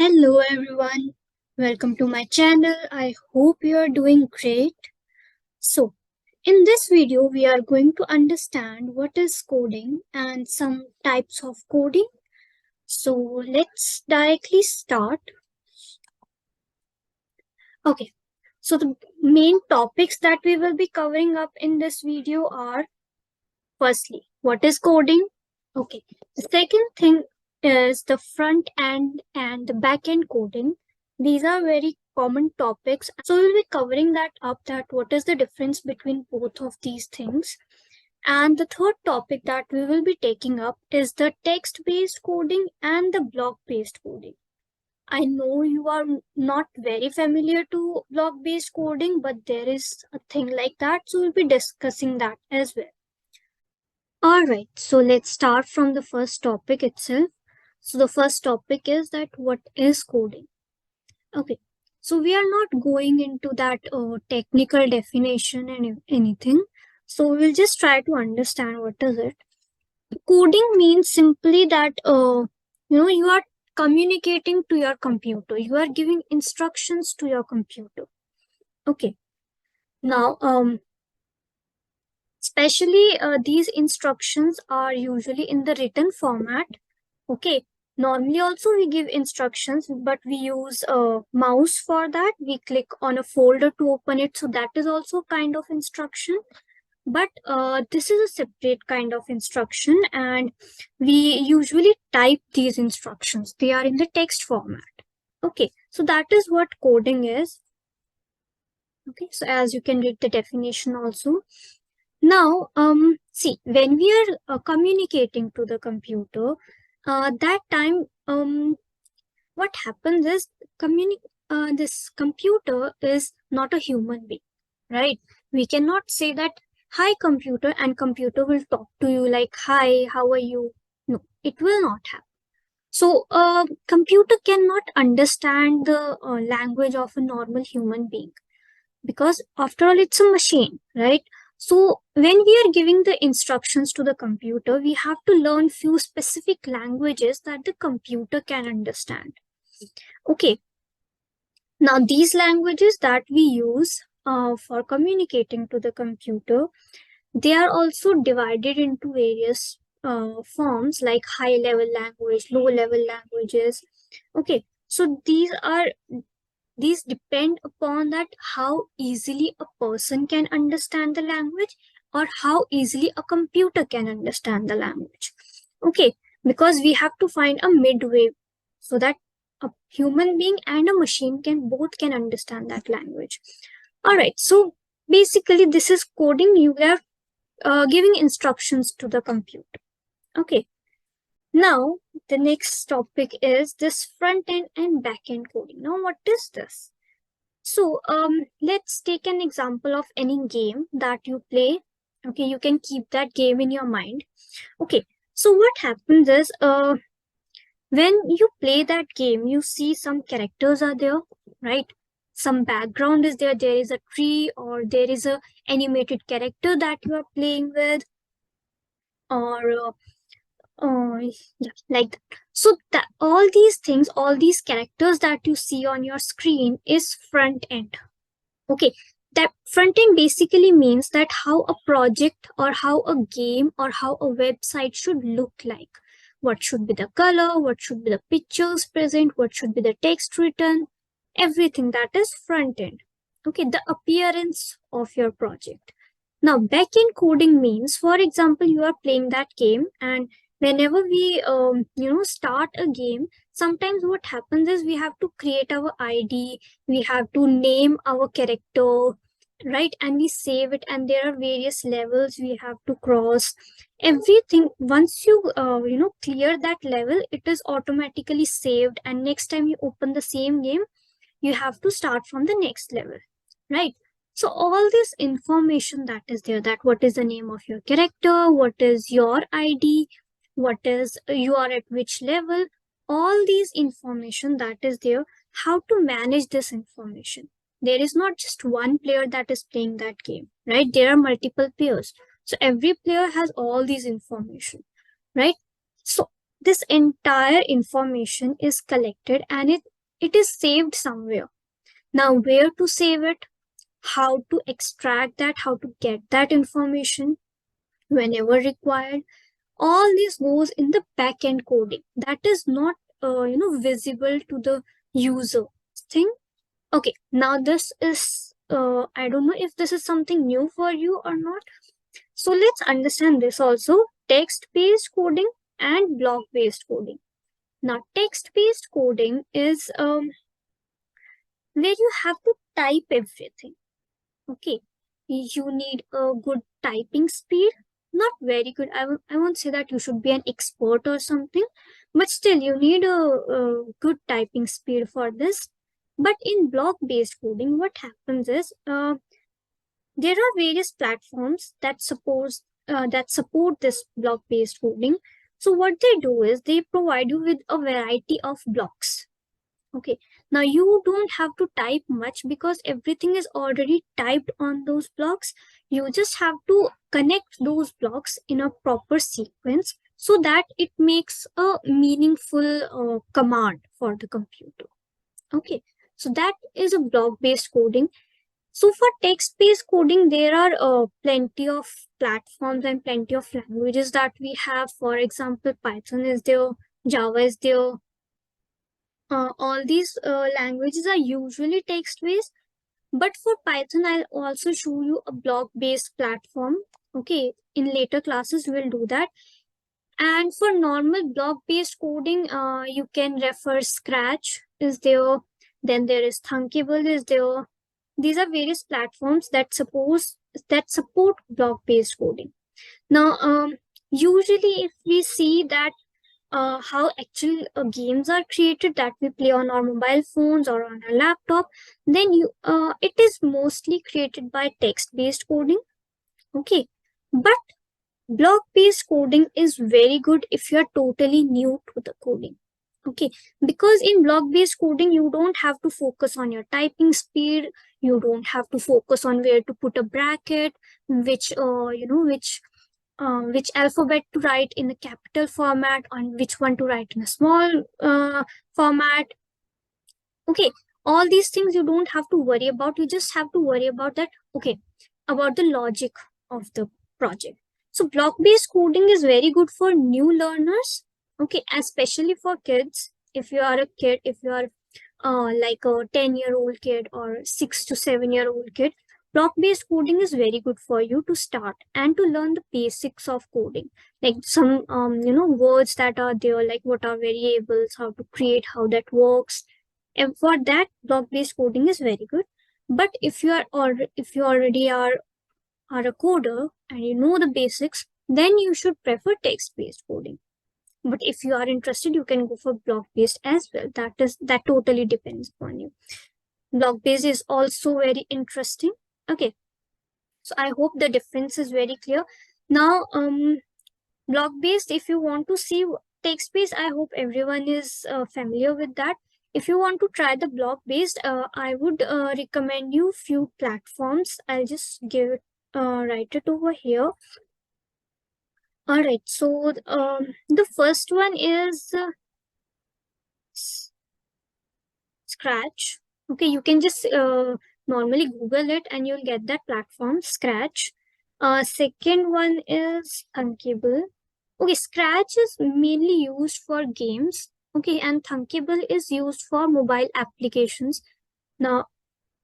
Hello everyone, welcome to my channel. I hope you are doing great. So, in this video, we are going to understand what is coding and some types of coding. So, let's directly start. Okay, so the main topics that we will be covering up in this video are firstly, what is coding? Okay, the second thing is the front end and the back end coding. These are very common topics. So we'll be covering that up, that what is the difference between both of these things. And the third topic that we will be taking up is the text-based coding and the block-based coding. I know you are not very familiar to block-based coding, but there is a thing like that. So we'll be discussing that as well. All right, so let's start from the first topic itself. So the first topic is that what is coding? Okay, so we are not going into that technical definition and anything. So we'll just try to understand what is it. Coding means simply that you are communicating to your computer. You are giving instructions to your computer. Okay. Now, especially these instructions are usually in the written format. Okay. Normally also we give instructions, but we use a mouse for that. We click on a folder to open it. So that is also kind of instruction. But this is a separate kind of instruction, and we usually type these instructions. They are in the text format. Okay. So that is what coding is. Okay. So as you can read the definition also. Now, see, when we are communicating to the computer, that time, what happens is this computer is not a human being, right? We cannot say that, hi, computer, and computer will talk to you like, hi, how are you? No, it will not happen. So, computer cannot understand the language of a normal human being, because after all it's a machine, right? So when we are giving the instructions to the computer, we have to learn few specific languages that the computer can understand. Okay, now these languages that we use for communicating to the computer, they are also divided into various forms like high level language, low level languages. Okay, so these depend upon that how easily a person can understand the language, or how easily a computer can understand the language. Okay, because we have to find a midway so that a human being and a machine can understand that language. All right, so basically this is coding. You are giving instructions to the computer. Okay, now the next topic is this front end and back end coding. Now what is this? So let's take an example of any game that you play. Okay, you can keep that game in your mind. Okay, so what happens is when you play that game, you see some characters are there, right? Some background is there. There is a tree, or there is a animated character that you are playing with, or yeah, like that. So that all these things, all these characters that you see on your screen is front end. Okay, that front end basically means that how a project or how a game or how a website should look like. What should be the color, what should be the pictures present, what should be the text written, everything that is front end. Okay, the appearance of your project. Now, back end coding means, for example, you are playing that game, and whenever we start a game, sometimes what happens is we have to create our ID, we have to name our character, right? And we save it, and there are various levels we have to cross. Everything, once you clear that level, it is automatically saved, and next time you open the same game, you have to start from the next level, right? So all this information that is there, that what is the name of your character, what is your ID, what is you are at which level, all these information that is there, how to manage this information. There is not just one player that is playing that game, right? There are multiple players. So every player has all these information, right? So this entire information is collected, and it it is saved somewhere. Now, where to save it, how to extract that, how to get that information whenever required, all this goes in the backend coding that is not visible to the user thing. Okay, now this is I don't know if this is something new for you or not. So let's understand this also, text based coding and block based coding. Now text based coding is where you have to type everything. Okay, you need a good typing speed, not very good. I won't say that you should be an expert or something, but still you need a good typing speed for this. But in block based coding, what happens is there are various platforms that support this block based coding. So what they do is they provide you with a variety of blocks. Okay, now you don't have to type much because everything is already typed on those blocks. You just have to connect those blocks in a proper sequence so that it makes a meaningful command for the computer. Okay, so that is a block-based coding. So for text-based coding, there are plenty of platforms and plenty of languages that we have. For example, Python is there, Java is there, all these languages are usually text-based, but for Python, I'll also show you a block-based platform. Okay, in later classes, we'll do that. And for normal block-based coding, you can refer Scratch is there. Then there is Thunkable is there. These are various platforms that support block-based coding. Now, usually if we see that how actual games are created that we play on our mobile phones or on a laptop, then it is mostly created by text-based coding. Okay, but block-based coding is very good if you are totally new to the coding. Okay, because in block-based coding you don't have to focus on your typing speed, you don't have to focus on where to put a bracket, which alphabet to write in a capital format, on which one to write in a small format. Okay, all these things you don't have to worry about. You just have to worry about that, okay, about the logic of the project. So block-based coding is very good for new learners, okay, especially for kids. If you are a kid, if you are like a 10-year-old kid or 6 to 7-year-old kid, block-based coding is very good for you to start and to learn the basics of coding, like some words that are there, like what are variables, how to create, how that works. And for that, block-based coding is very good. But if you already are a coder and you know the basics, then you should prefer text-based coding. But if you are interested, you can go for block-based as well. That totally depends upon you. Block-based is also very interesting. Okay, so I hope the difference is very clear. Now, block-based, if you want to see text-based, I hope everyone is familiar with that. If you want to try the block-based, I would recommend you few platforms. I'll just write it over here. All right, so the first one is Scratch. Okay, you can just normally Google it and you'll get that platform, Scratch. Second one is Thunkable. Okay, Scratch is mainly used for games. Okay, and Thunkable is used for mobile applications. Now,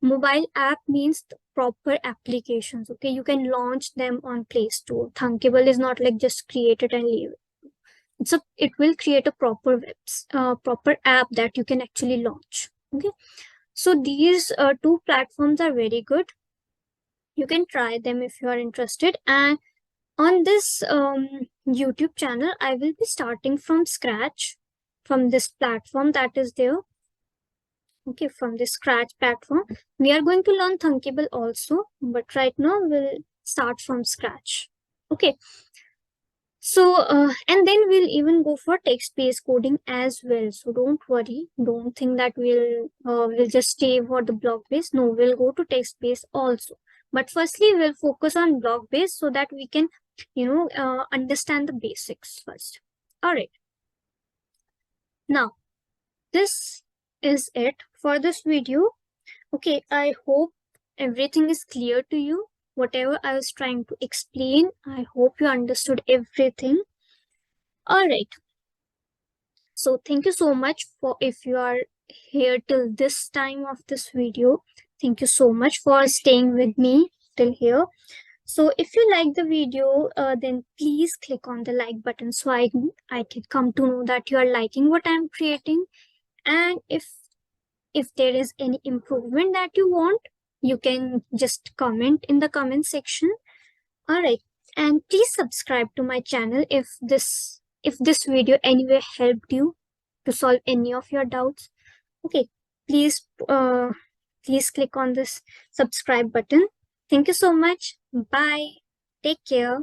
mobile app means the proper applications. Okay, you can launch them on Play Store. Thunkable is not like just create it and leave it. It will create a proper proper app that you can actually launch. Okay, so these two platforms are very good. You can try them if you are interested. And on this YouTube channel, I will be starting from scratch from this platform that is there. Okay, from the Scratch platform. We are going to learn Thunkable also, but right now we'll start from scratch. Okay. So, and then we'll even go for text-based coding as well. So don't worry. Don't think that we'll just stay for the block-based. No, we'll go to text-based also. But firstly, we'll focus on block-based so that we can, understand the basics first. All right. Now, this is it for this video. Okay, I hope everything is clear to you. Whatever I was trying to explain, I hope you understood everything. All right. So thank you so much for if you are here till this time of this video. Thank you so much for staying with me till here. So if you like the video, then please click on the like button so I can come to know that you are liking what I'm creating. And if there is any improvement that you want, you can just comment in the comment section. All right, and please subscribe to my channel if this video anyway helped you to solve any of your doubts. Okay, please please click on this subscribe button. Thank you so much. Bye. Take care.